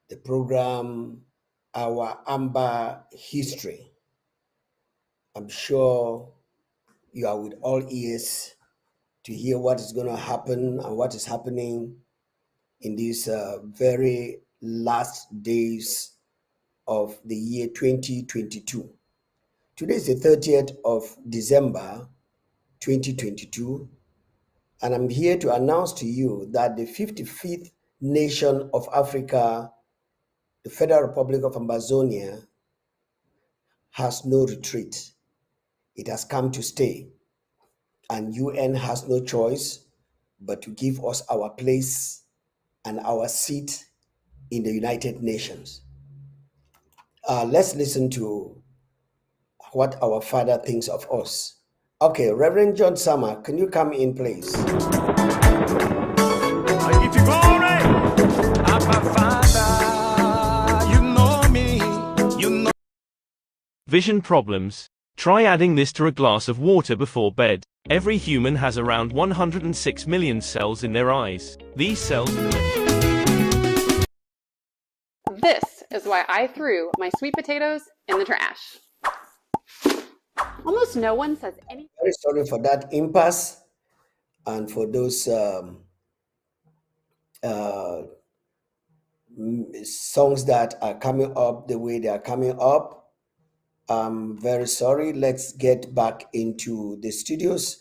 the program, our Amba history. I'm sure you are with all ears to hear what is going to happen and what is happening in these very last days of the year 2022. Today is the 30th of December 2022, and I'm here to announce to you that the 55th nation of Africa, the Federal Republic of Ambazonia, has no retreat. It has come to stay, and UN has no choice but to give us our place and our seat in the United Nations. Let's listen to what our Father thinks of us. Okay, Reverend John Summer, can you come in, please? I give you glory, Abba Father, you know me, you know. Vision problems? Try adding this to a glass of water before bed. Every human has around 106 million cells in their eyes. These cells... This is why I threw my sweet potatoes in the trash. Almost no one says anything. Very sorry for that impasse and for those songs that are coming up the way they are coming up. I'm very sorry. Let's get back into the studios.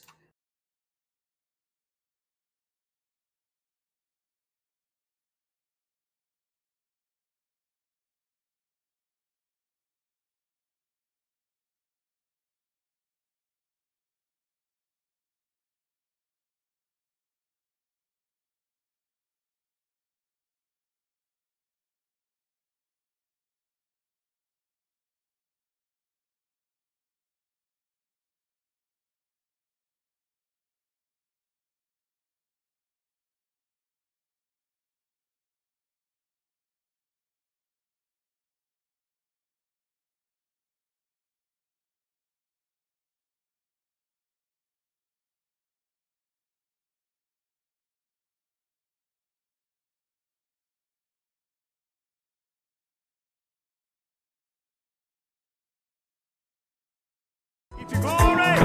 Give you glory,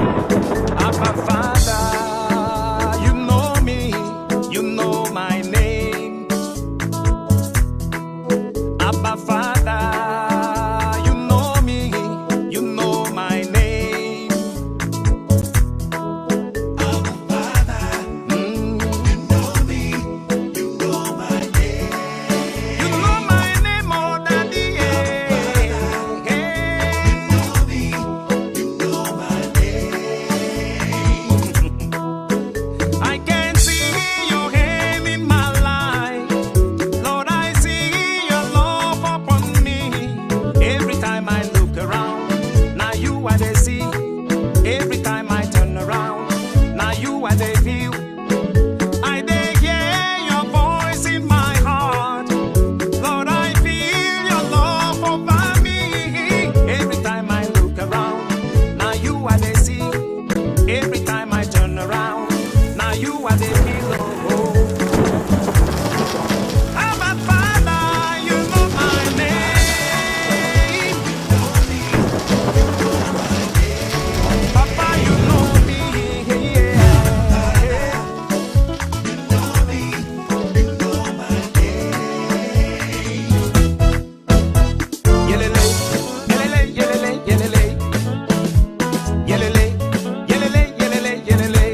Abba Father, you know me, you know my name. Abba Father, you know me, you know my name. Abba Father, you know me, you know my name. You know my name, oh Daddy, I can see your hand in my life. Lord, I see your love upon me. Every time I look around, now you are the see. Every time I turn around, now you are the view. I dey hear your voice in my heart. Lord, I feel your love over me. Every time I look around, now you are the see. Every time I turn around, now you are the pillow. Abba Father, you know my name. Papa, you know me. Yelele, yelele, yelele, yelele. Yelele, yelele, yelele, yelele.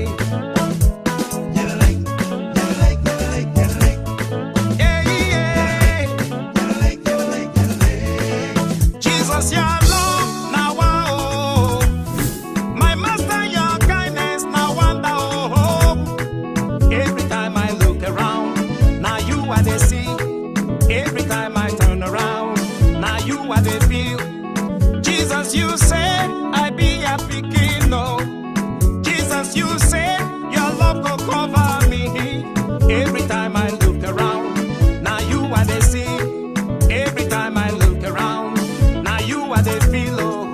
Yeah, yeah. Jesus, your love, now oh. My master, your kindness, now wonder oh. Every time I look around, now you are the sea. Every time I turn around, now you are the view. Jesus, you said I be a picking, no. Jesus, you said your love will cover me. Every time I look around, now you are the sea. Every time I look around, now you are the pillow.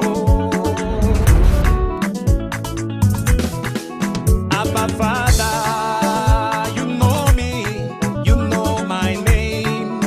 Abba Father, you know me, you know my name.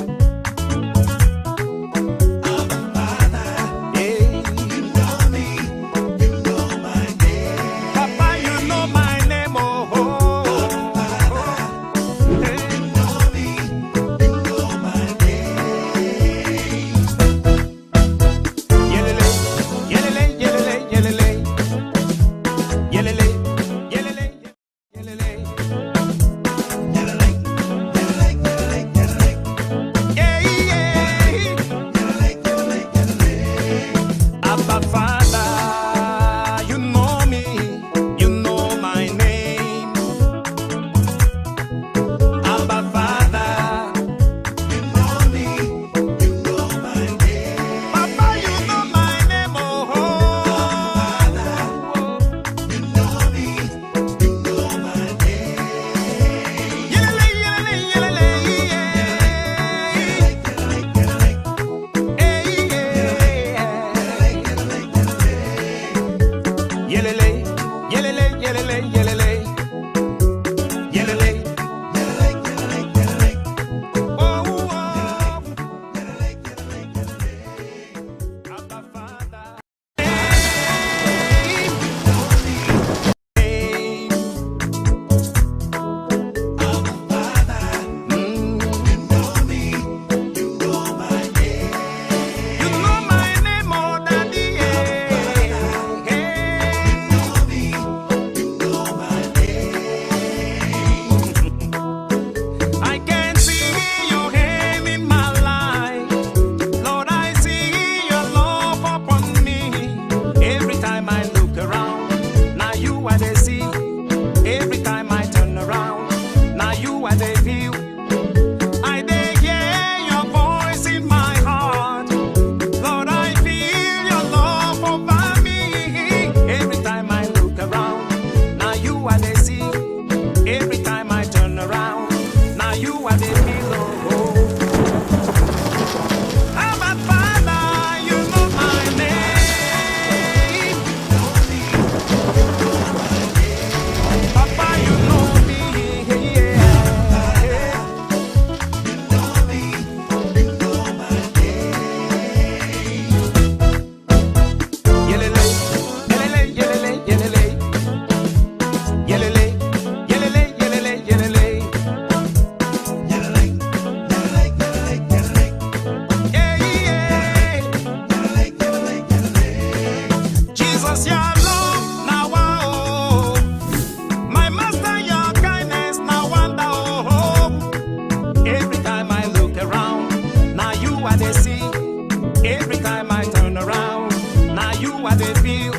Every time I turn around, now you are the feel.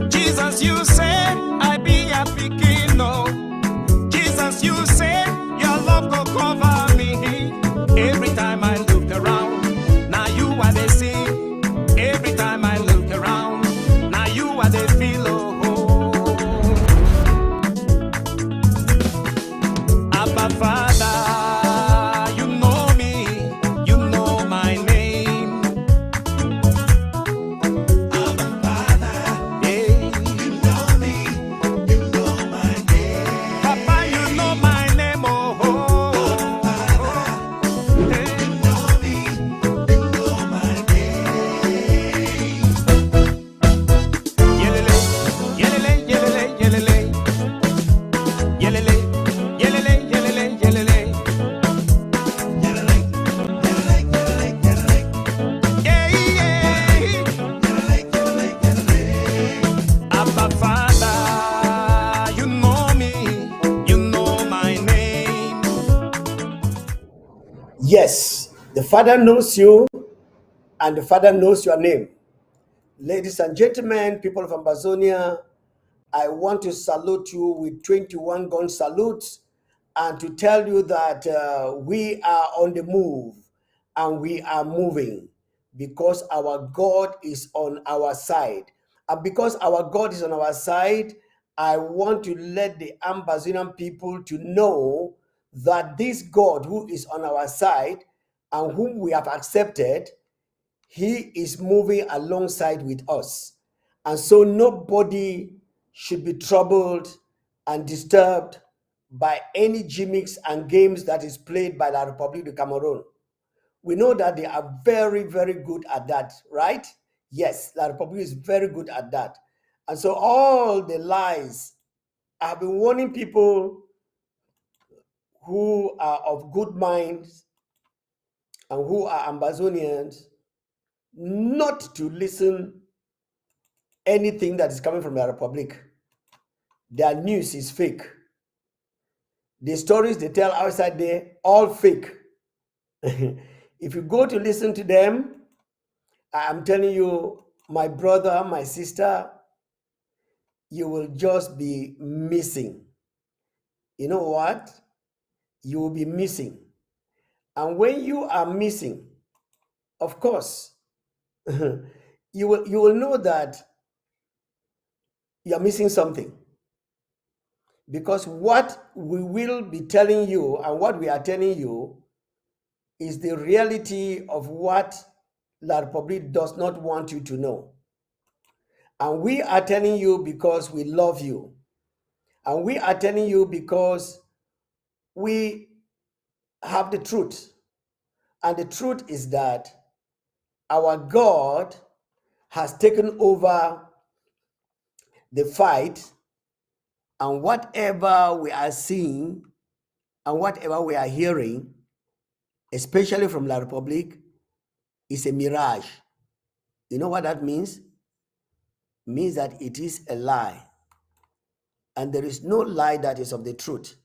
Jesus, you said I be a picking, no. Jesus, you said your love will cover me. Every time I look around, now you are the sea. Every time I look around, now you are the pillow. Abba Father, you know me, you know my name. Abba Father, yeah, you know me, you know my name. Papa, you know my name, oh. Abba Father, yeah, you know me, you know my name. Yelele, yelele, yelele, yelele. Yelele, yelele, yelele, yelele. Yelele, yelele, yelele, yelele. Yeah, yeah. Yelele, yelele, yelele. Abba Father, you know me, you know my name. Yes, the Father knows you and the Father knows your name. Ladies and gentlemen, people of Ambazonia, I want to salute you with 21 gun salutes and to tell you that we are on the move and we are moving because our God is on our side. And because our God is on our side, I want to let the Ambazonian people to know that this God who is on our side and whom we have accepted, he is moving alongside with us. And so nobody should be troubled and disturbed by any gimmicks and games that is played by La République de Cameroon. We know that they are very, very good at that, right? Yes, La République is very good at that. And so all the lies, I have been warning people who are of good minds and who are Ambazonians not to listen anything that is coming from the Republic. Their news is fake. The stories they tell outside there, all fake. If you go to listen to them, I am telling you, my brother, my sister, you will just be missing. You know what? You will be missing. And when you are missing, of course, you will know that you are missing something. Because what we will be telling you and what we are telling you is the reality of what La République does not want you to know. And we are telling you because we love you. And we are telling you because we have the truth. And the truth is that our God has taken over the fight, and whatever we are seeing and whatever we are hearing, especially from La République, is a mirage. You know what that means? It means that it is a lie. And there is no lie that is of the truth.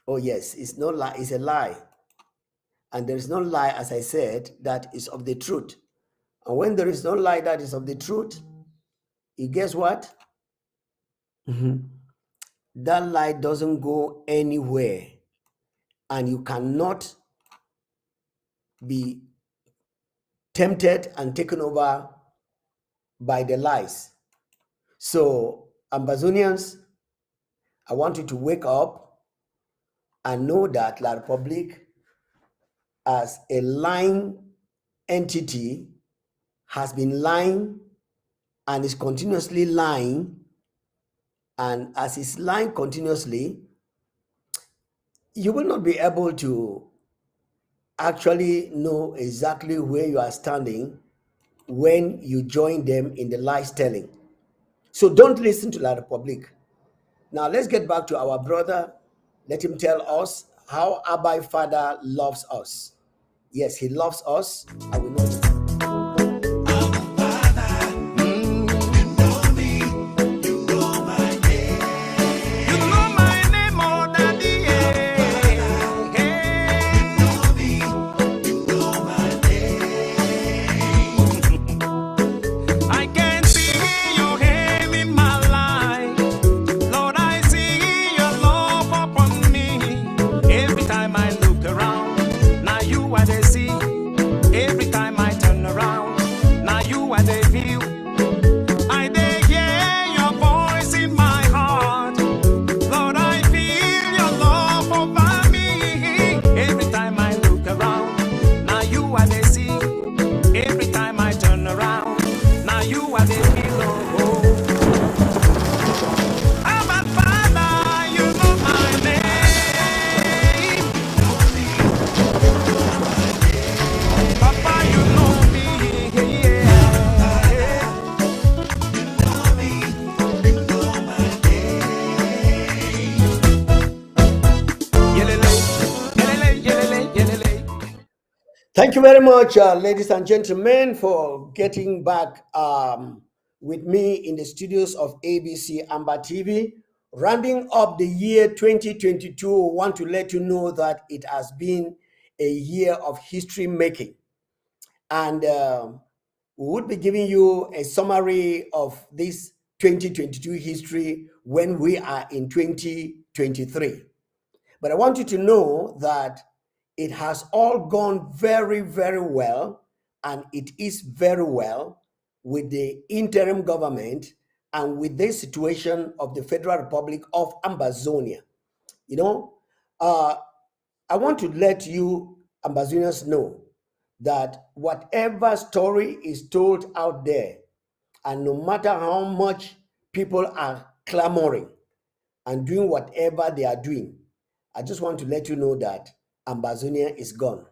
Oh yes, it's no lie, it's a lie. And there is no lie, as I said, that is of the truth. And when there is no lie that is of the truth, you guess what? That lie doesn't go anywhere. And you cannot be tempted and taken over by the lies. So, Ambazonians, I want you to wake up and know that La République, as a lying entity, has been lying and is continuously lying. And as it's lying continuously, you will not be able to actually know exactly where you are standing when you join them in the lies telling. So don't listen to La République. Now let's get back to our brother. Let him tell us how Abba Father loves us. Yes, he loves us, and we know it. Thank you very much, ladies and gentlemen, for getting back with me in the studios of ABC Amba TV. Rounding up the year 2022, I want to let you know that it has been a year of history making. And we would be giving you a summary of this 2022 history when we are in 2023. But I want you to know that it has all gone very, very well, and it is very well with the interim government and with the situation of the Federal Republic of Ambazonia. You know, I want to let you Ambazonians know that whatever story is told out there, and no matter how much people are clamoring and doing whatever they are doing, I just want to let you know that Ambazonia is gone.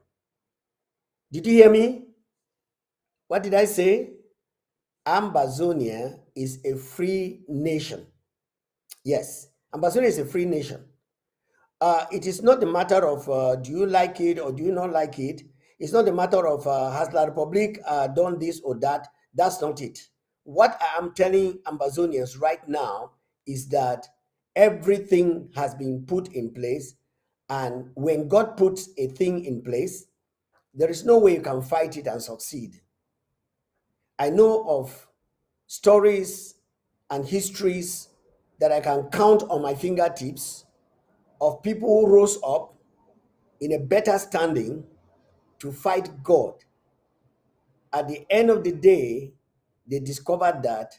Did you hear me? What did I say? Ambazonia is a free nation. Yes, Ambazonia is a free nation. It is not a matter of do you like it or do you not like it. It's not a matter of has La Republic done this or that. That's not it. What I am telling Ambazonians right now is that everything has been put in place. And when God puts a thing in place, there is no way you can fight it and succeed. I know of stories and histories that I can count on my fingertips of people who rose up in a better standing to fight God. At the end of the day, they discovered that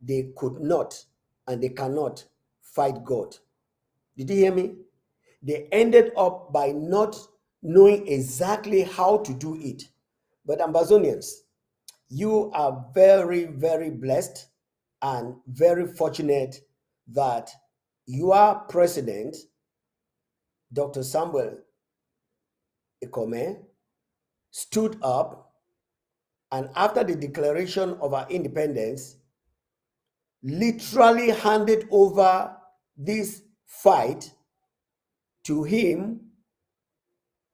they could not and they cannot fight God. Did you hear me? They ended up by not knowing exactly how to do it. But Ambazonians, you are very, very blessed and very fortunate that your president, Dr. Samuel Ikome, stood up and after the declaration of our independence, literally handed over this fight to him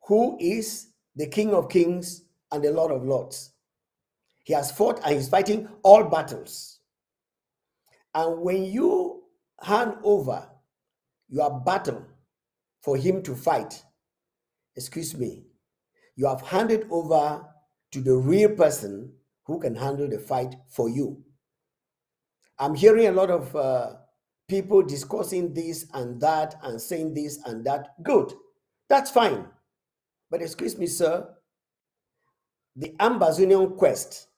who is the King of Kings and the Lord of Lords. He has fought and he's fighting all battles. And when you hand over your battle for him to fight, excuse me, you have handed over to the real person who can handle the fight for you. I'm hearing a lot of people discussing this and that and saying this and that. Good, that's fine. But excuse me, sir, the Ambazonian quest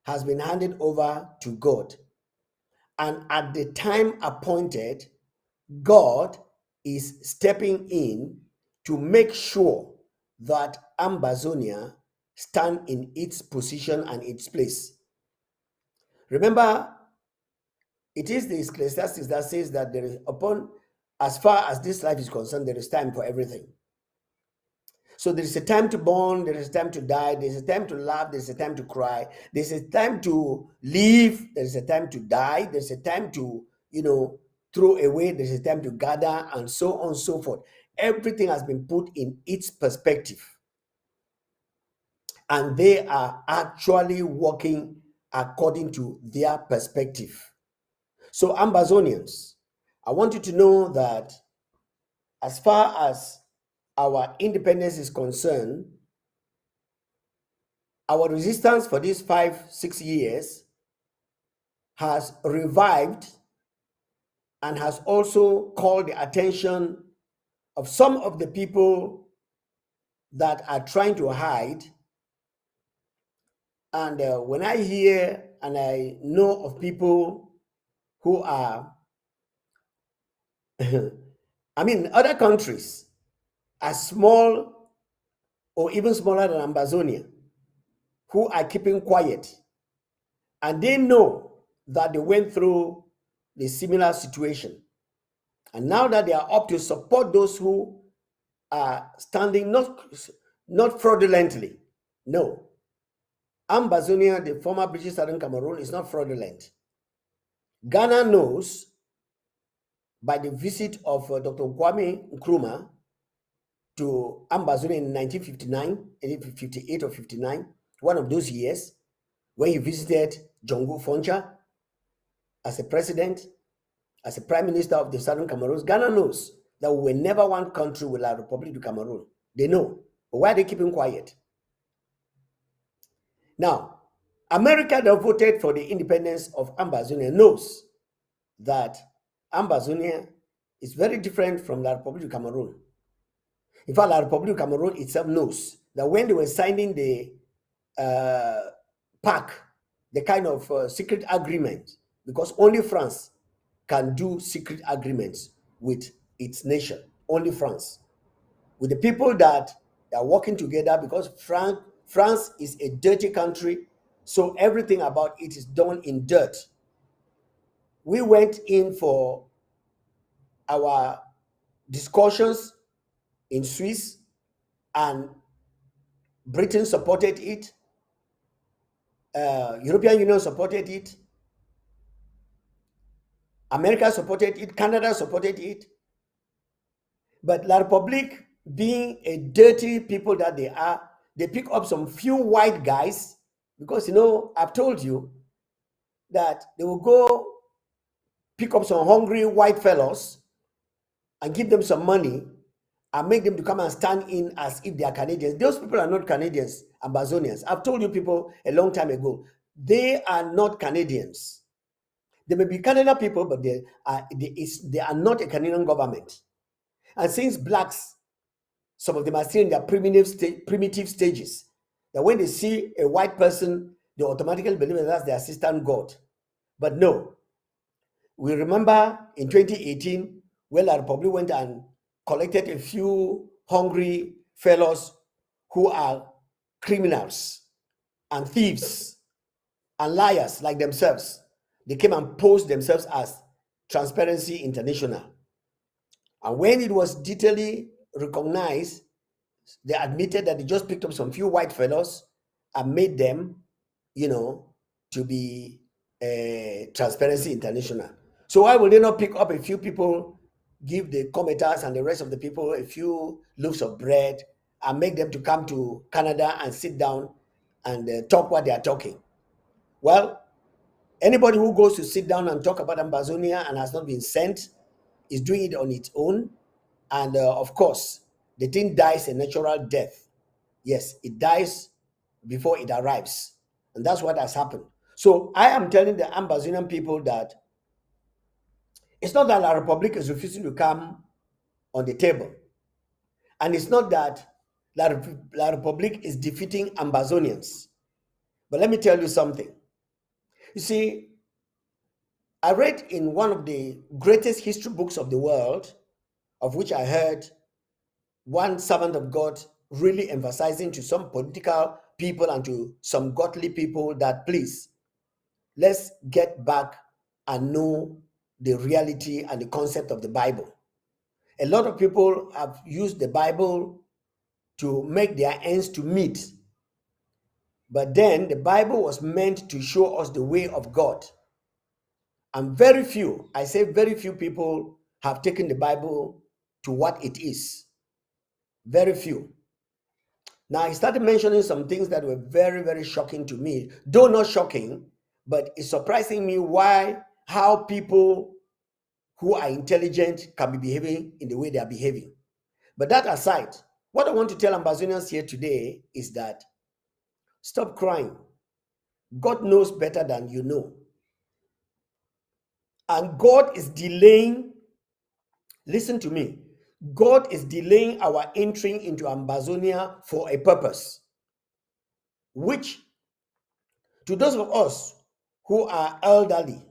has been handed over to God. And at the time appointed, God is stepping in to make sure that Ambazonia stand in its position and its place. Remember, it is the Ecclesiastes that says that there is as far as this life is concerned, there is time for everything. So there is a time to born, there is a time to die, there is a time to laugh, there is a time to cry, there is a time to live, there is a time to die, there is a time to, throw away, there is a time to gather, and so on and so forth. Everything has been put in its perspective. And they are actually working according to their perspective. So Ambazonians, I want you to know that as far as our independence is concerned, our resistance for these 5-6 years has revived and has also called the attention of some of the people that are trying to hide. And when I hear and I know of people who are, other countries as small or even smaller than Ambazonia, who are keeping quiet, and they know that they went through the similar situation. And now that they are up to support those who are standing not fraudulently. No. Ambazonia, the former British Southern Cameroon, is not fraudulent. Ghana knows by the visit of Dr. Kwame Nkrumah to Ambazonia in 1959, 1958 or 59, one of those years, when he visited Jongo Foncha as a president, as a prime minister of the Southern Cameroon, Ghana knows that we were never one country with la Republic of Cameroon. They know. But why are they keeping quiet? Now, America that voted for the independence of Ambazonia knows that Ambazonia is very different from the Republic of Cameroon. In fact, the Republic of Cameroon itself knows that when they were signing the PAC, the kind of secret agreement, because only France can do secret agreements with its nation, only France, with the people that are working together, because France is a dirty country, so everything about it is done in dirt. We went in for our discussions in Swiss, and Britain supported it, European Union supported it, America supported it, Canada supported it. But La Republique, being a dirty people that they are, they pick up some few white guys, because, you know, I've told you that they will go pick up some hungry white fellows and give them some money and make them to come and stand in as if they are Canadians. Those people are not Canadians, Ambazonians. I've told you people a long time ago, they are not Canadians. They may be Canadian people, but they are not a Canadian government. And since blacks, some of them are still in their primitive stages, that when they see a white person, they automatically believe that that's their assistant God. But no. We remember in 2018, when La Republic went and collected a few hungry fellows who are criminals and thieves and liars like themselves. They came and posed themselves as Transparency International. And when it was detailedly recognized, they admitted that they just picked up some few white fellows and made them, you know, to be Transparency International. So why will they not pick up a few people, give the commenters and the rest of the people a few loaves of bread, and make them to come to Canada and sit down and talk what they are talking? Well, anybody who goes to sit down and talk about Ambazonia and has not been sent is doing it on its own. And of course, the thing dies a natural death. Yes, it dies before it arrives. And that's what has happened. So I am telling the Ambazonian people that it's not that La Republic is refusing to come on the table. And it's not that La Republic is defeating Ambazonians. But let me tell you something. You see, I read in one of the greatest history books of the world, of which I heard one servant of God really emphasizing to some political people and to some godly people that, please, let's get back and know the reality and the concept of the Bible. A lot of people have used the Bible to make their ends to meet. But then the Bible was meant to show us the way of God. And very few, I say very few people have taken the Bible to what it is. Very few. Now, he started mentioning some things that were very, very shocking to me. Though not shocking, but it's surprising me how people who are intelligent can be behaving in the way they are behaving. But that aside, what I want to tell Ambazonians here today is that stop crying. God knows better than you know. And God is delaying, listen to me, God is delaying our entering into Ambazonia for a purpose, which to those of us who are elderly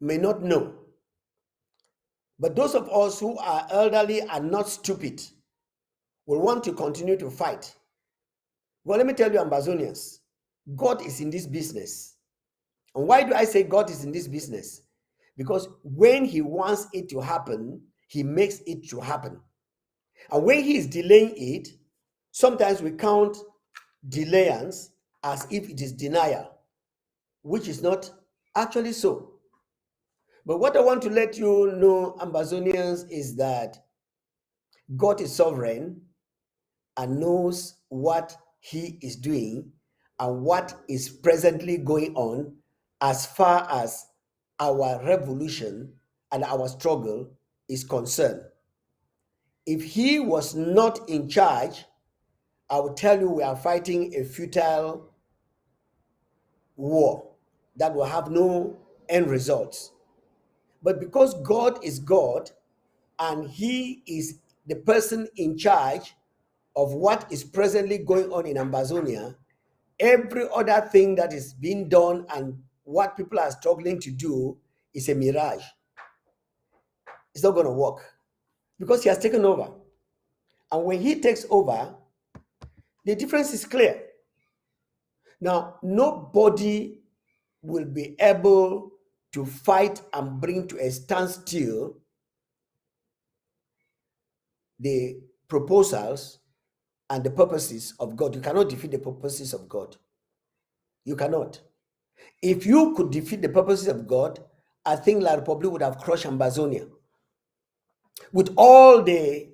may not know. But those of us who are elderly and not stupid will want to continue to fight. Well, let me tell you, Ambazonians, God is in this business. And why do I say God is in this business? Because when he wants it to happen, he makes it to happen. And when he is delaying it, sometimes we count delayance as if it is denial, which is not actually so. But what I want to let you know, Ambazonians, is that God is sovereign and knows what he is doing and what is presently going on as far as our revolution and our struggle is concerned. If he was not in charge, I will tell you we are fighting a futile war that will have no end results. But because God is God and he is the person in charge of what is presently going on in Ambazonia, every other thing that is being done and what people are struggling to do is a mirage. It's not going to work because he has taken over. And when he takes over, the difference is clear. Now, nobody will be able to fight and bring to a standstill the proposals and the purposes of God. You cannot defeat the purposes of God. You cannot. If you could defeat the purposes of God, I think La Republic would have crushed Ambazonia. With all the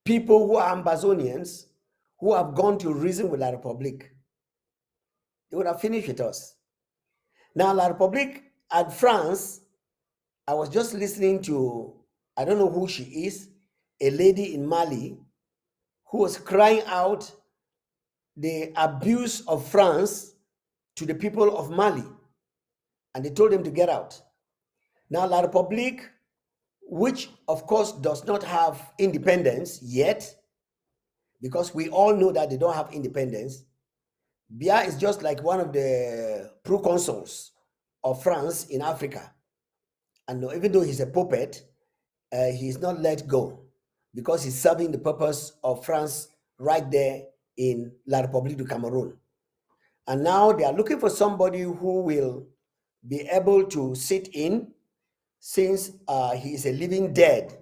people who are Ambazonians who have gone to reason with La Republic, they would have finished with us. Now, La Republic and France, I was just listening to, I don't know who she is, a lady in Mali who was crying out the abuse of France to the people of Mali. And they told them to get out. Now, La Republique, which of course does not have independence yet, because we all know that they don't have independence. Biya is just like one of the proconsuls of France in Africa. And even though he's a puppet, he's not let go because he's serving the purpose of France right there in La République du Cameroon. And now they are looking for somebody who will be able to sit in since he is a living dead.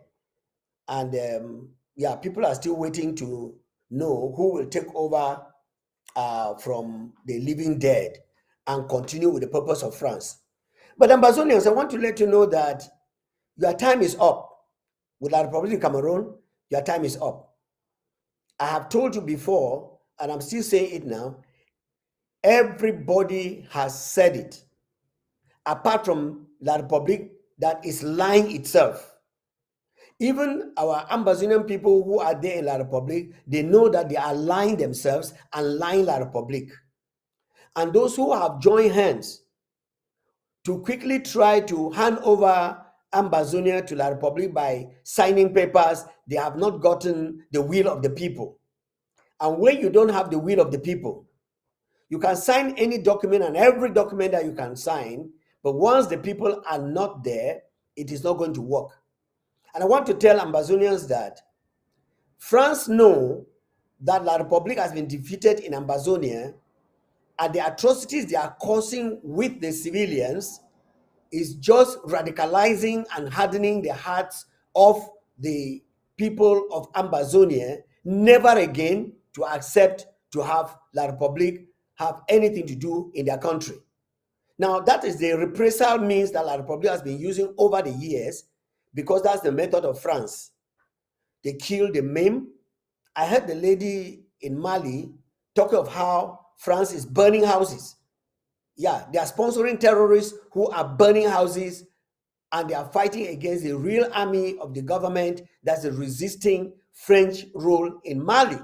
And yeah, people are still waiting to know who will take over from the living dead and continue with the purpose of France. But Ambazonians, I want to let you know that your time is up. With La Republic of Cameroon, your time is up. I have told you before, and I'm still saying it now, everybody has said it, apart from La Republic that is lying itself. Even our Ambazonian people who are there in La Republic, they know that they are lying themselves and lying La Republic. And those who have joined hands to quickly try to hand over Ambazonia to La Republic by signing papers, they have not gotten the will of the people. And when you don't have the will of the people, you can sign any document and every document that you can sign, but once the people are not there, it is not going to work. And I want to tell Ambazonians that France know that La Republic has been defeated in Ambazonia, and the atrocities they are causing with the civilians is just radicalizing and hardening the hearts of the people of Ambazonia, never again to accept to have La Republic have anything to do in their country. Now, that is the reprisal means that La Republic has been using over the years, because that's the method of France. They kill, they maim. I heard the lady in Mali talking of how France is burning houses. Yeah, they are sponsoring terrorists who are burning houses, and they are fighting against the real army of the government that's resisting French rule in Mali.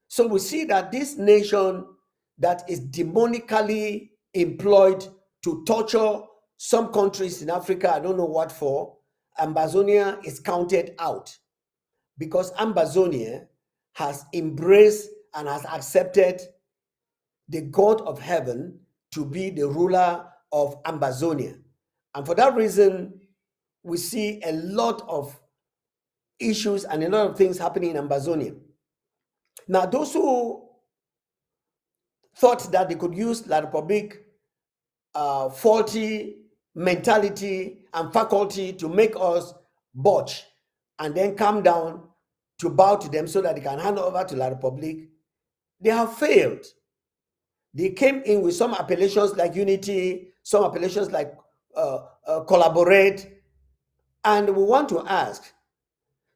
So we see that this nation that is demonically employed to torture some countries in Africa, I don't know what for, Ambazonia is counted out, because Ambazonia has embraced and has accepted the God of heaven to be the ruler of Ambazonia. And for that reason, we see a lot of issues and a lot of things happening in Ambazonia. Now, those who thought that they could use La Republique faulty mentality and faculty to make us botch and then come down to bow to them so that they can hand over to La Republique, they have failed. They came in with some appellations like unity, some appellations like collaborate. And we want to ask,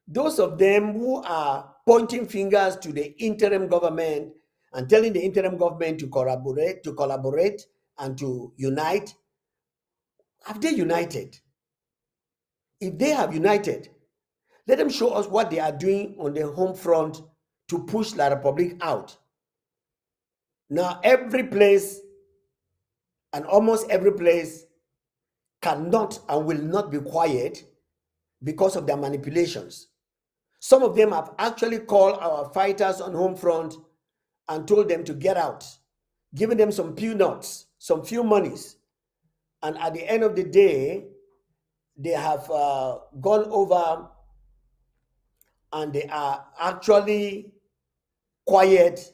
those of them who are pointing fingers to the interim government and telling the interim government to collaborate and to unite, have they united? If they have united, let them show us what they are doing on the home front to push La Republique out. Now, every place and almost every place cannot and will not be quiet because of their manipulations. Some of them have actually called our fighters on home front and told them to get out, giving them some few nuts, some few monies. And at the end of the day, they have gone over and they are actually quiet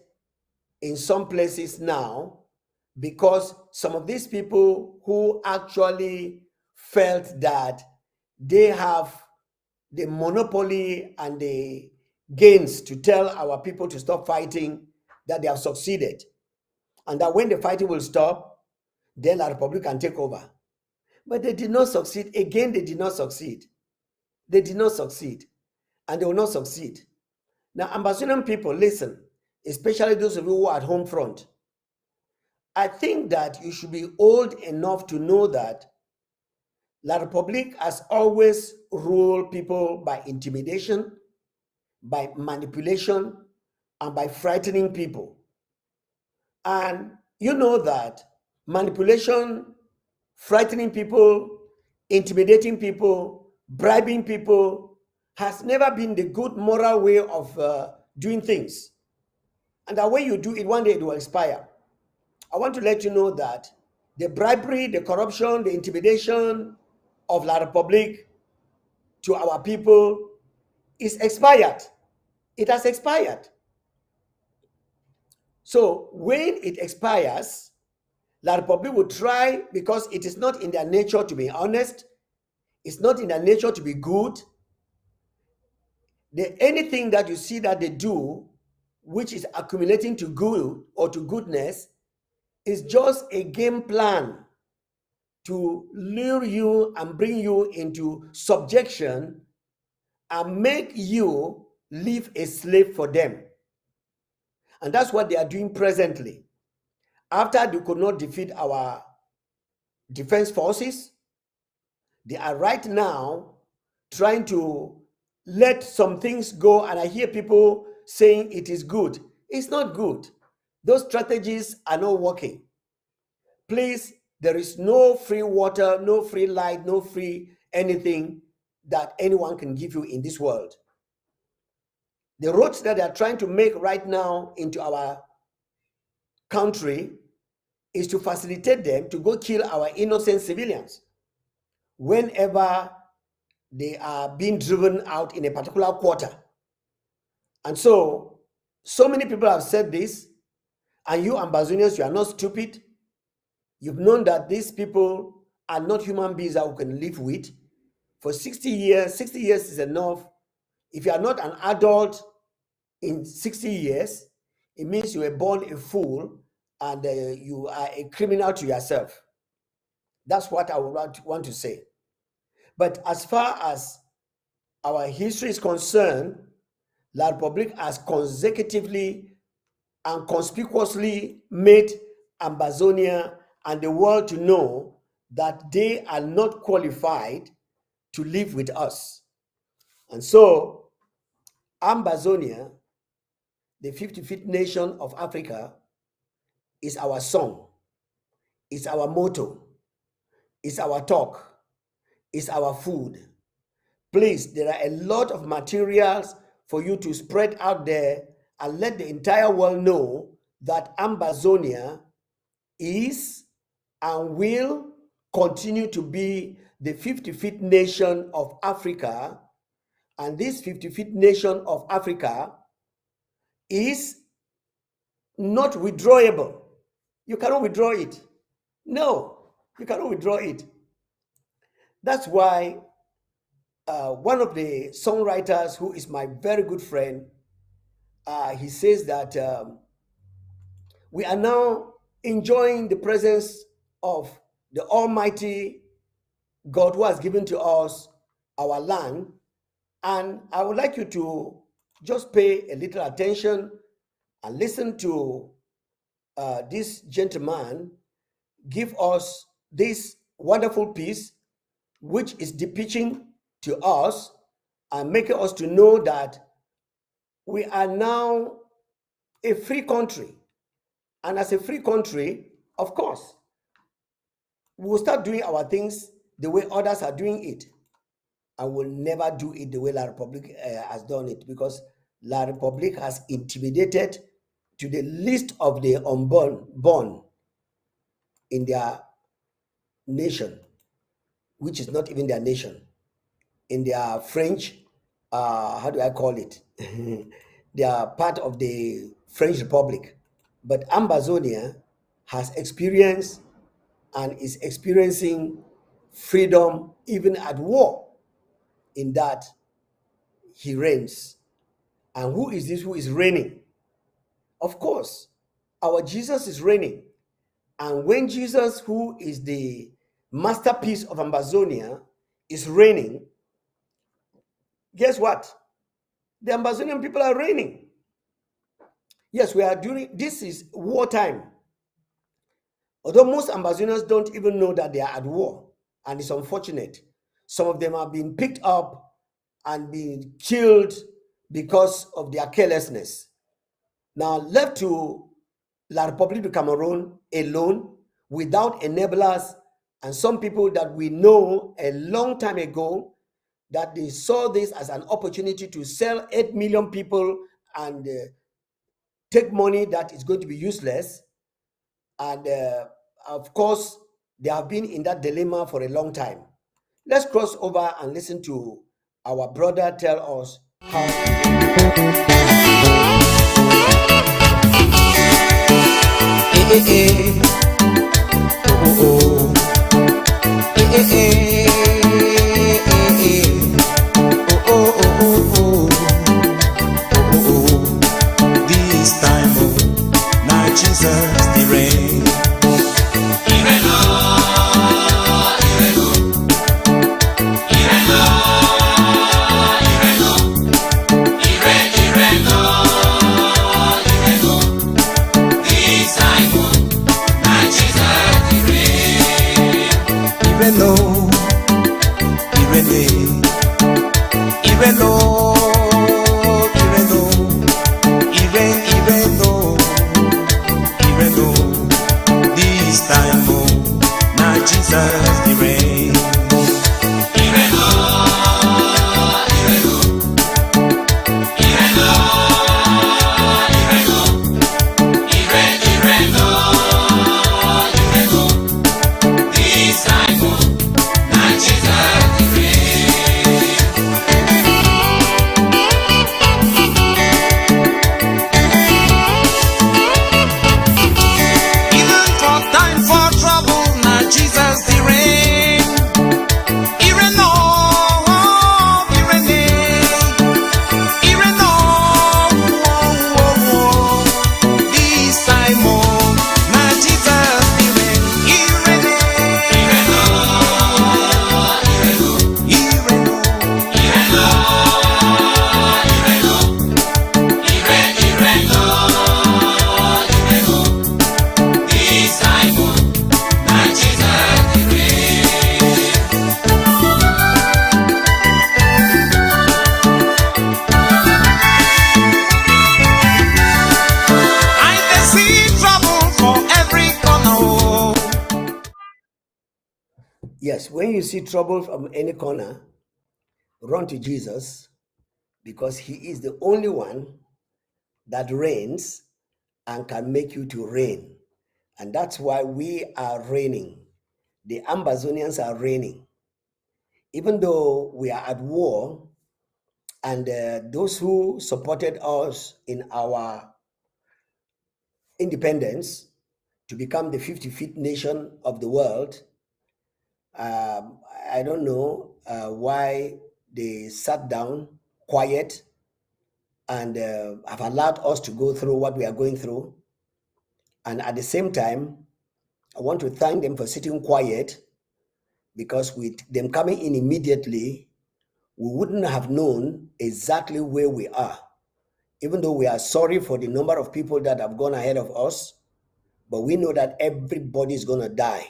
in some places now, because some of these people who actually felt that they have the monopoly and the gains to tell our people to stop fighting, that they have succeeded. And that when the fighting will stop, then La Republic can take over. But they did not succeed. Again, they did not succeed. They did not succeed. And they will not succeed. Now, Ambazonian people, listen, especially those of you who are at home front. I think that you should be old enough to know that La Republique has always ruled people by intimidation, by manipulation, and by frightening people. And you know that manipulation, frightening people, intimidating people, bribing people has never been the good moral way of doing things. And that when you do it, one day it will expire. I want to let you know that the bribery, the corruption, the intimidation of La Republique to our people is expired. It has expired. So when it expires, La Republique will try, because it is not in their nature to be honest, it's not in their nature to be good. Anything that you see that they do, which is accumulating to good or to goodness, is just a game plan to lure you and bring you into subjection and make you live a slave for them. And that's what they are doing presently. After they could not defeat our defense forces, they are right now trying to let some things go. And I hear people saying it is good. It's not good. Those strategies are not working. Please, there is no free water, no free light, no free anything that anyone can give you in this world. The roads that they are trying to make right now into our country is to facilitate them to go kill our innocent civilians whenever they are being driven out in a particular quarter. And so many people have said this, and you Ambazonians, you are not stupid. You've known that these people are not human beings that we can live with. For 60 years, 60 years is enough. If you are not an adult in 60 years, it means you were born a fool and you are a criminal to yourself. That's what I would want to say. But as far as our history is concerned, La Republique has consecutively and conspicuously made Ambazonia and the world to know that they are not qualified to live with us. And so, Ambazonia, the 55th nation of Africa, is our song, it's our motto, it's our talk, it's our food. Please, there are a lot of materials for you to spread out there and let the entire world know that Ambazonia is and will continue to be the 55th nation of Africa. And this 55th nation of Africa is not withdrawable. You cannot withdraw it. No, you cannot withdraw it. That's why one of the songwriters, who is my very good friend, he says that we are now enjoying the presence of the Almighty God, who has given to us our land, And I would like you to just pay a little attention and listen to this gentleman give us this wonderful piece, which is depicting to us and making us to know that we are now a free country. And as a free country, of course, we will start doing our things the way others are doing it. And will never do it the way La Republic has done it, because La Republic has intimidated to the least of the unborn born in their nation, which is not even their nation, in their French, how do I call it? They are part of the French Republic. But Ambazonia has experienced and is experiencing freedom even at war, in that he reigns. And who is this who is reigning? Of course, our Jesus is reigning. And when Jesus, who is the masterpiece of Ambazonia, is reigning, guess what? The Ambazonian people are reigning. Yes, we are doing, this is wartime. Although most Ambazonians don't even know that they are at war, and it's unfortunate. Some of them have been picked up and been killed because of their carelessness. Now, left to La République du Cameroon alone, without enablers, and some people that we know a long time ago, that they saw this as an opportunity to sell 8 million people and take money that is going to be useless. And of course, they have been in that dilemma for a long time. Let's cross over and listen to our brother tell us how. This time, now Jesus the reign. Jesus the reign. Yes, when you see trouble from any corner, run to Jesus, because he is the only one that reigns and can make you to reign. And that's why we are reigning. The Ambazonians are reigning. Even though we are at war, and those who supported us in our independence to become the 55th nation of the world, I don't know why they sat down quiet and have allowed us to go through what we are going through. And at the same time, I want to thank them for sitting quiet, because with them coming in immediately, we wouldn't have known exactly where we are. Even though we are sorry for the number of people that have gone ahead of us, but we know that everybody is going to die.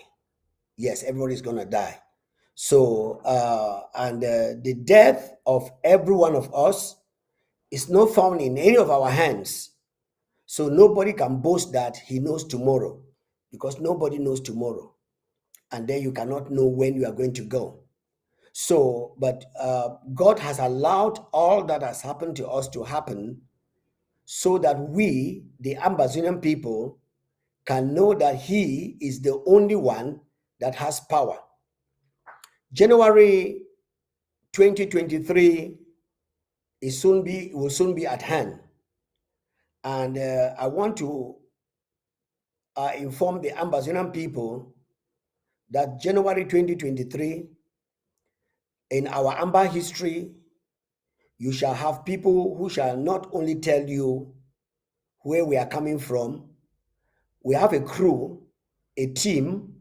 Yes, everybody's going to die. So, the death of every one of us is not found in any of our hands. So nobody can boast that he knows tomorrow, because nobody knows tomorrow. And then you cannot know when you are going to go. So, but God has allowed all that has happened to us to happen so that we, the Ambazonian people, can know that he is the only one that has power. January 2023 will soon be at hand. And I want to inform the Ambazonian people that January 2023, in our Amba history, you shall have people who shall not only tell you where we are coming from. We have a crew, a team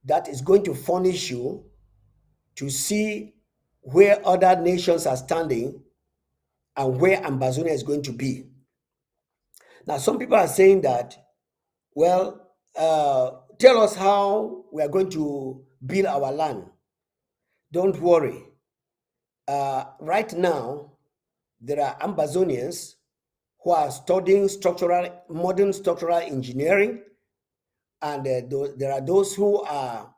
that is going to furnish you to see where other nations are standing and where Ambazonia is going to be. Now, some people are saying that, well, tell us how we are going to build our land. Don't worry. Right now, there are Ambazonians who are studying modern structural engineering, and there are those who are,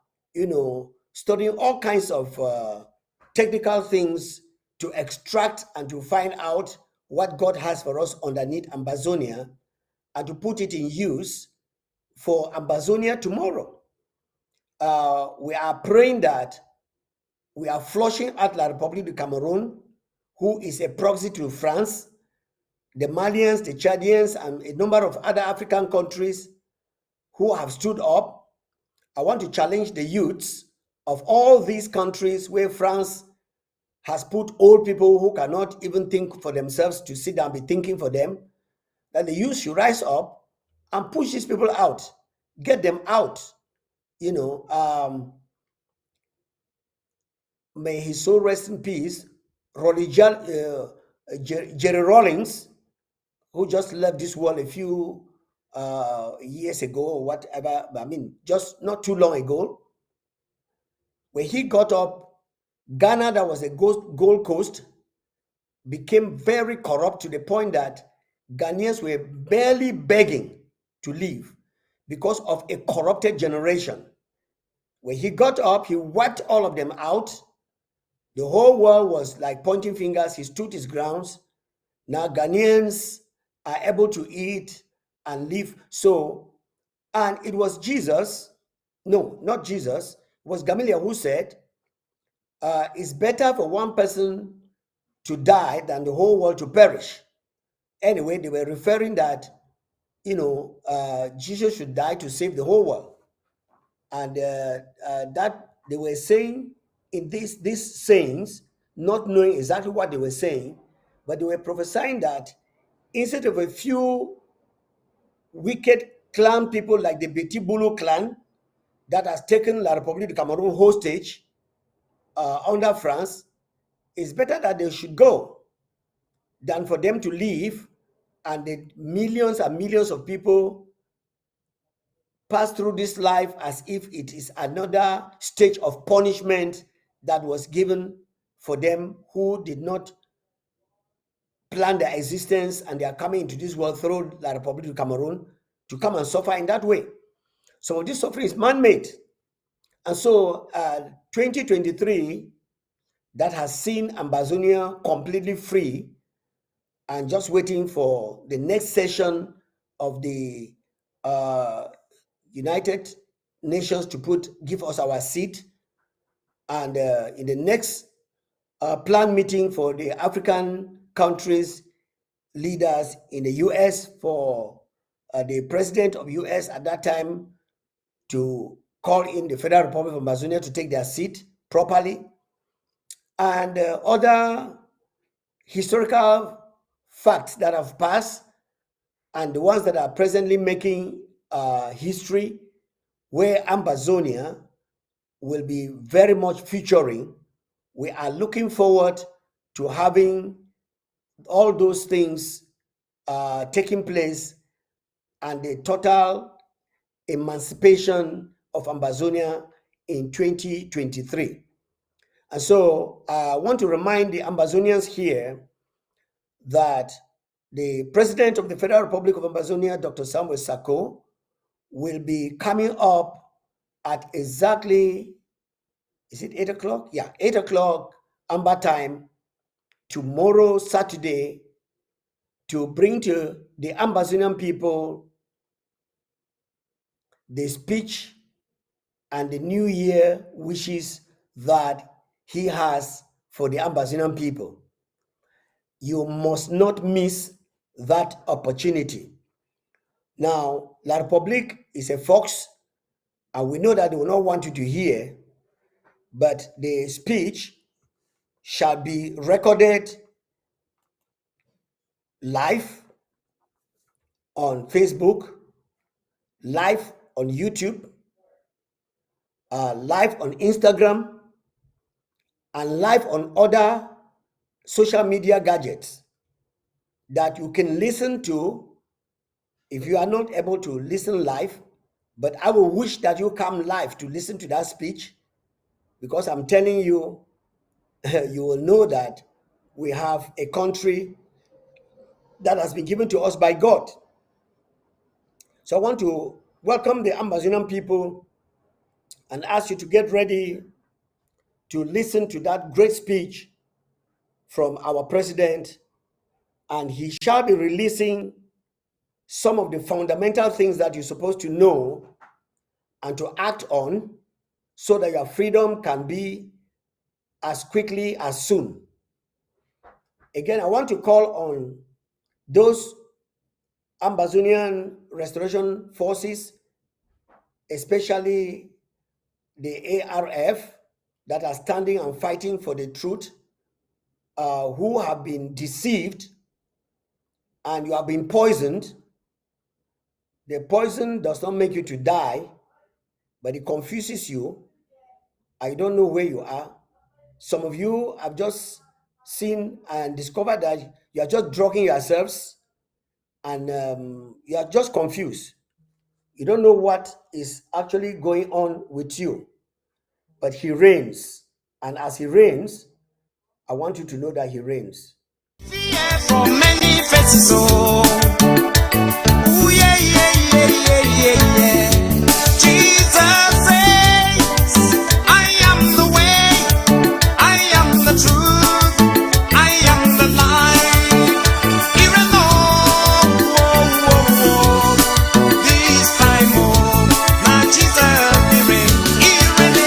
studying all kinds of technical things to extract and to find out what God has for us underneath Ambazonia, and to put it in use for Ambazonia tomorrow. We are praying that we are flushing out La République du Cameroon, who is a proxy to France, the Malians, the Chadians, and a number of other African countries who have stood up. I want to challenge the youths of all these countries where France has put old people who cannot even think for themselves to sit down and be thinking for them, that the youth should rise up and push these people out, get them out. May his soul rest in peace. Jerry Rawlings, who just left this world a few years ago or whatever, just not too long ago, when he got up, Ghana, that was a Gold Coast, became very corrupt to the point that Ghanaians were barely begging to leave because of a corrupted generation. When he got up, he wiped all of them out. The whole world was like pointing fingers. He stood his grounds. Now Ghanaians are able to eat and live. So, and it was Jesus, no, not Jesus, it was Gamaliel who said, it's better for one person to die than the whole world to perish. Anyway, they were referring that, Jesus should die to save the whole world. And that they were saying in these sayings, not knowing exactly what they were saying, but they were prophesying that instead of a few wicked clan people like the Beti Bulu clan that has taken La République du Cameroon hostage under France, it's better that they should go than for them to leave and the millions and millions of people pass through this life as if it is another stage of punishment that was given for them who did not plan their existence, and they are coming into this world through La République du Cameroon to come and suffer in that way. Some of this suffering is man-made. And so 2023, that has seen Ambazonia completely free and just waiting for the next session of the United Nations to give us our seat. And in the next planned meeting for the African countries leaders in the US, for the president of US at that time to call in the Federal Republic of Amazonia to take their seat properly, and other historical facts that have passed and the ones that are presently making history, where Ambazonia will be very much featuring. We are looking forward to having all those things taking place and the total emancipation of Ambazonia in 2023. And so I want to remind the Ambazonians here that the President of the Federal Republic of Ambazonia, Dr. Samuel Sako, will be coming up at exactly, is it 8 o'clock? Yeah, 8 o'clock Amba time tomorrow, Saturday, to bring to the Ambazonian people the speech and the New Year wishes that he has for the Ambazonian people. You must not miss that opportunity. Now, La Republique is a fox, and we know that they will not want you to hear, but the speech shall be recorded live on Facebook, live on YouTube, live on Instagram, and live on other social media gadgets that you can listen to if you are not able to listen live. But I will wish that you come live to listen to that speech, because I'm telling you, you will know that we have a country that has been given to us by God. So I want to welcome the Ambazonian people and ask you to get ready to listen to that great speech from our president, and he shall be releasing some of the fundamental things that you're supposed to know and to act on so that your freedom can be as quickly as soon. Again, I want to call on those Ambazonian restoration forces, especially the ARF, that are standing and fighting for the truth, who have been deceived and you have been poisoned. The poison does not make you to die, but it confuses you. I don't know where you are. Some of you have just seen and discovered that you are just drugging yourselves, and you are just confused. You don't know what is actually going on with you. But he reigns. And as he reigns, I want you to know that he reigns. Fear from many faces, oh. Ooh, yeah, yeah, yeah, yeah, yeah, yeah. Jesus says, I am the way, I am the truth, I am the life. Even though, this time, oh, now Jesus be reign. Yeah, yeah.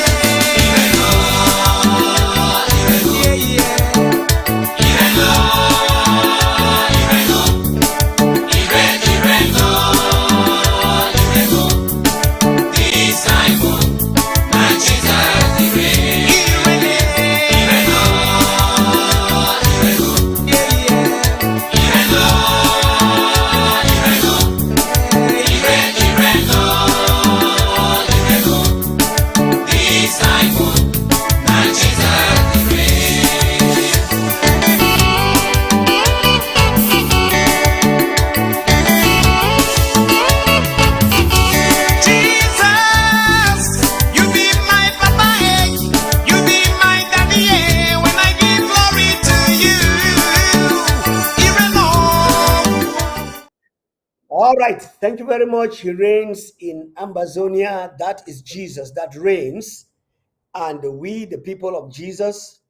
All right, thank you very much. He reigns in Ambazonia. That is Jesus that reigns. And we, the people of Jesus,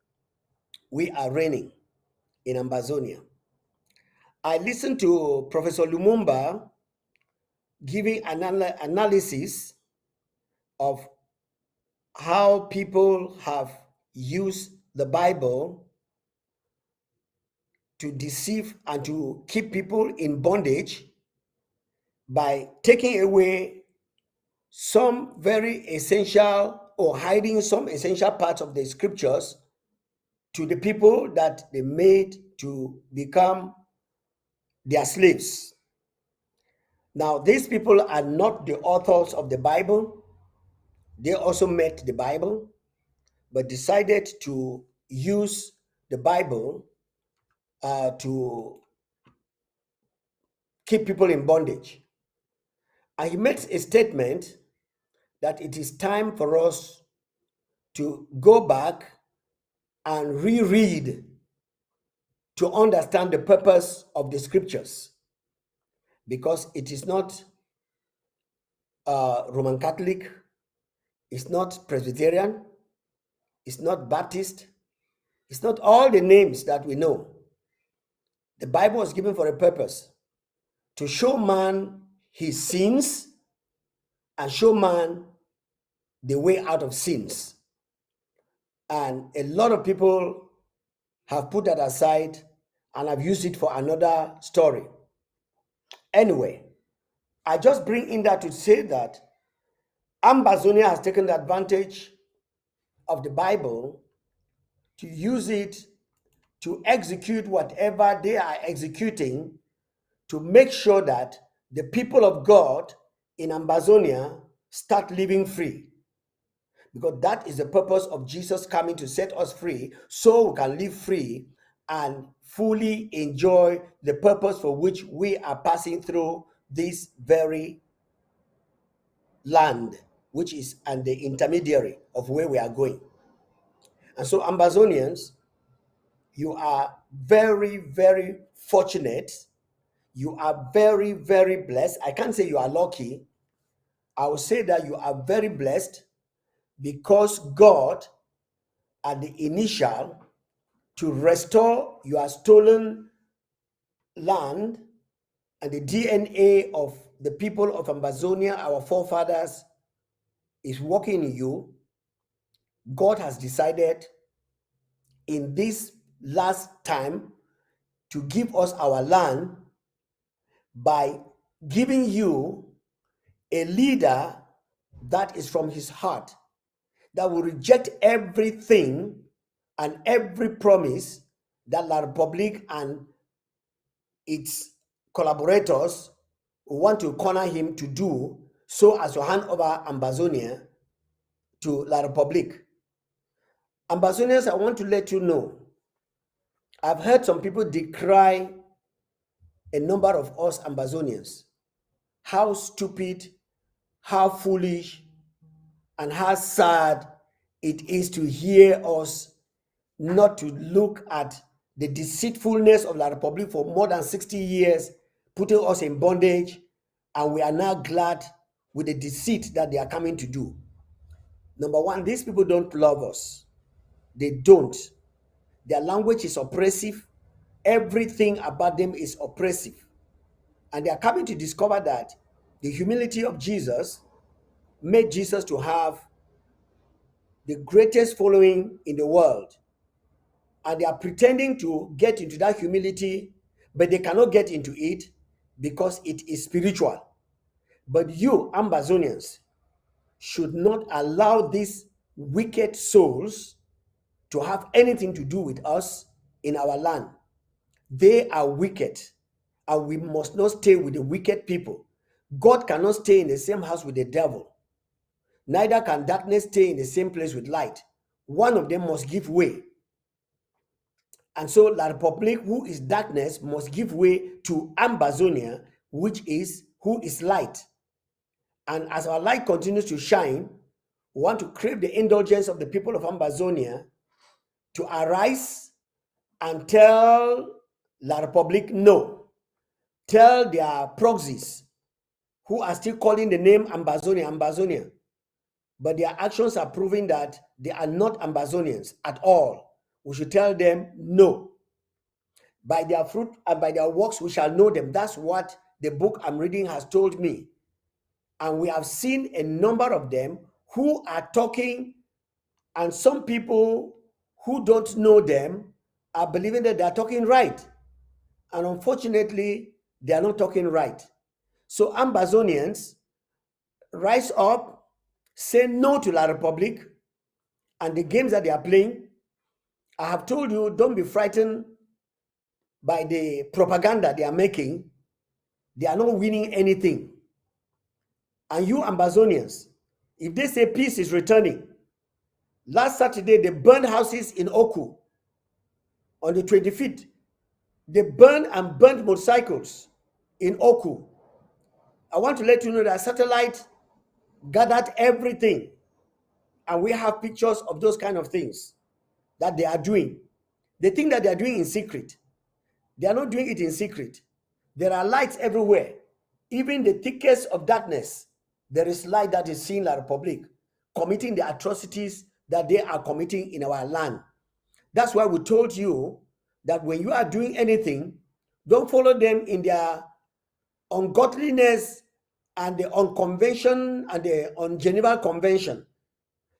we are reigning in Ambazonia. I listened to Professor Lumumba giving analysis of how people have used the Bible to deceive and to keep people in bondage by taking away some very essential or hiding some essential parts of the scriptures to the people that they made to become their slaves. Now, these people are not the authors of the Bible. They also met the Bible, but decided to use the Bible to keep people in bondage. And he makes a statement that it is time for us to go back and reread to understand the purpose of the scriptures, because it is not Roman Catholic, it's not Presbyterian, it's not Baptist, it's not all the names that we know. The Bible was given for a purpose, to show man his sins and show man the way out of sins. And a lot of people have put that aside and have used it for another story. Anyway, I just bring in that to say that Ambazonia has taken advantage of the Bible to use it to execute whatever they are executing, to make sure that the people of God in Ambazonia start living free. Because that is the purpose of Jesus coming, to set us free so we can live free and fully enjoy the purpose for which we are passing through this very land, which is and the intermediary of where we are going. And so, Ambazonians, you are very, very fortunate. You are very, very blessed. I can't say you are lucky. I will say that you are very blessed, because God, at the initial, to restore your stolen land and the DNA of the people of Ambazonia, our forefathers, is working in you. God has decided in this last time to give us our land by giving you a leader that is from his heart, that will reject everything and every promise that La Republique and its collaborators want to corner him to do, so as to hand over Ambazonia to La Republique. Ambazonians, I want to let you know, I've heard some people decry a number of us Ambazonians, how stupid, how foolish, and how sad it is to hear us not to look at the deceitfulness of La Republique for more than 60 years, putting us in bondage, and we are now glad with the deceit that they are coming to do. Number one, these people don't love us. They don't. Their language is oppressive. Everything about them is oppressive. And they are coming to discover that the humility of Jesus made Jesus to have the greatest following in the world. And they are pretending to get into that humility, but they cannot get into it because it is spiritual. But you, Ambazonians, should not allow these wicked souls to have anything to do with us in our land. They are wicked, and we must not stay with the wicked people. God cannot stay in the same house with the devil. Neither can darkness stay in the same place with light. One of them must give way. And so La Republique, who is darkness, must give way to Ambazonia, who is light. And as our light continues to shine, we want to crave the indulgence of the people of Ambazonia to arise and tell La Republique no. Tell their proxies who are still calling the name Ambazonia, but their actions are proving that they are not Ambazonians at all. We should tell them no. By their fruit and by their works we shall know them. That's what the book I'm reading has told me. And we have seen a number of them who are talking, and some people who don't know them are believing that they are talking right. And unfortunately, they are not talking right. So Ambazonians, rise up, say no to La Republique and the games that they are playing. I have told you, don't be frightened by the propaganda they are making. They are not winning anything. And you Ambazonians, if they say peace is returning, last Saturday they burned houses in Oku on the 25th. They burned and burnt motorcycles in Oku. I want to let you know that satellite gathered everything, and we have pictures of those kind of things that they are doing. They think that they are doing in secret. They are not doing it in secret. There are lights everywhere. Even the thickest of darkness, there is light that is seen like the public committing the atrocities that they are committing in our land. That's why we told you that when you are doing anything, don't follow them in their ungodliness and the unconvention and the Geneva Convention.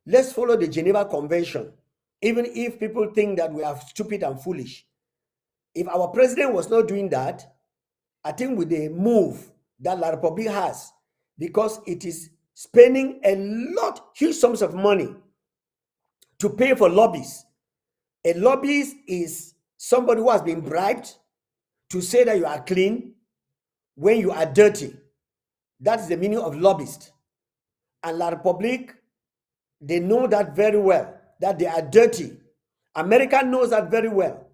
Let's follow the Geneva Convention, even if people think that we are stupid and foolish. If our president was not doing that, I think with the move that La Republic has, because it is spending a lot, huge sums of money to pay for lobbies. A lobbyist is somebody who has been bribed to say that you are clean when you are dirty. That is the meaning of lobbyist. And La Republic, they know that very well, that they are dirty. America knows that very well.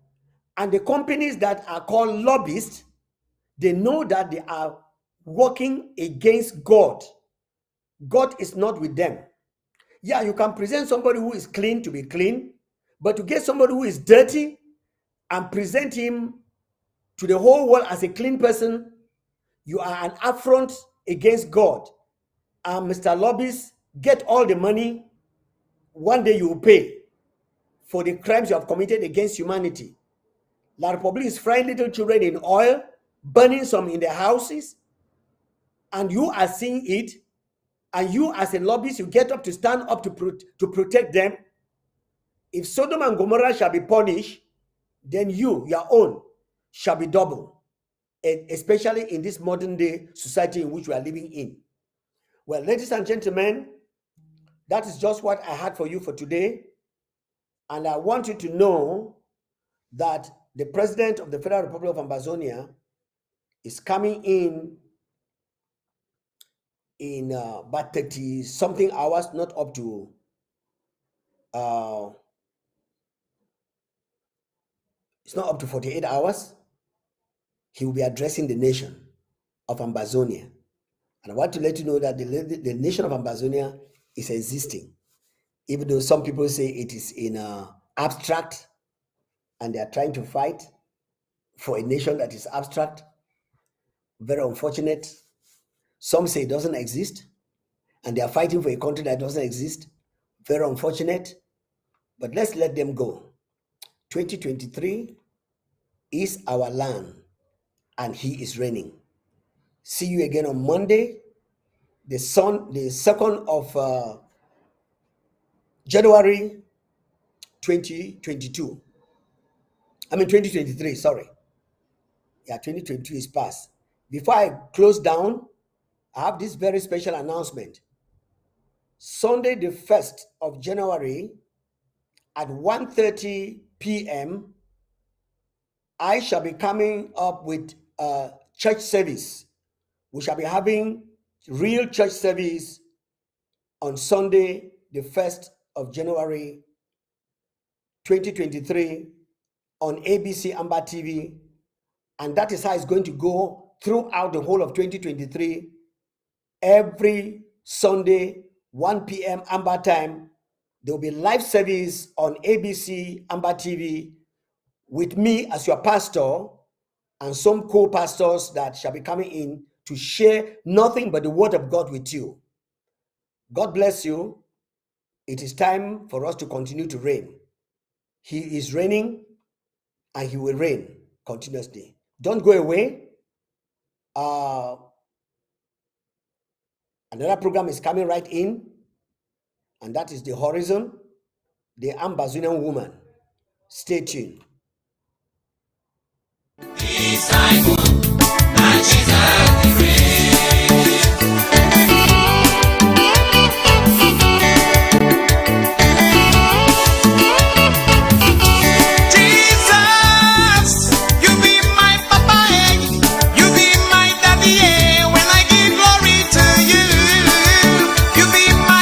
And the companies that are called lobbyists, they know that they are working against God. God is not with them. Yeah, you can present somebody who is clean to be clean, but to get somebody who is dirty and present him to the whole world as a clean person, you are an affront against God. And Mr. Lobbyist, get all the money. One day you will pay for the crimes you have committed against humanity. La Republic is frying little children in oil, burning some in their houses, and you are seeing it, and you as a lobbyist, you get up to stand up to protect them. If Sodom and Gomorrah shall be punished, then your own shall be double, especially in this modern day society in which we are living in. Well, ladies and gentlemen, that is just what I had for you for today. And I want you to know that the president of the Federal Republic of Ambazonia is coming in about 30 something hours, not up to it's not up to 48 hours. He will be addressing the nation of Ambazonia. And I want to let you know that the nation of Ambazonia is existing, even though some people say it is in abstract, and they are trying to fight for a nation that is abstract. Very unfortunate. Some say it doesn't exist, and they are fighting for a country that doesn't exist. Very unfortunate, but let's let them go. 2023 is our land, and he is reigning. See you again on Monday, the 2nd of January 2022. 2023, sorry. Yeah, 2022 is past. Before I close down, I have this very special announcement. Sunday, the 1st of January at 1:30 p.m., I shall be coming up with a church service. We shall be having real church service on Sunday, the 1st of January 2023 on ABC Amba TV. And that is how it's going to go throughout the whole of 2023. Every Sunday, 1 p.m. Amba time, there will be live service on ABC Amba TV with me as your pastor and some co-pastors that shall be coming in to share nothing but the word of God with you. God bless you. It is time for us to continue to reign. He is reigning, and he will reign continuously. Don't go away. Another program is coming right in, and that is The Horizon, the Ambazonian woman. Stay tuned.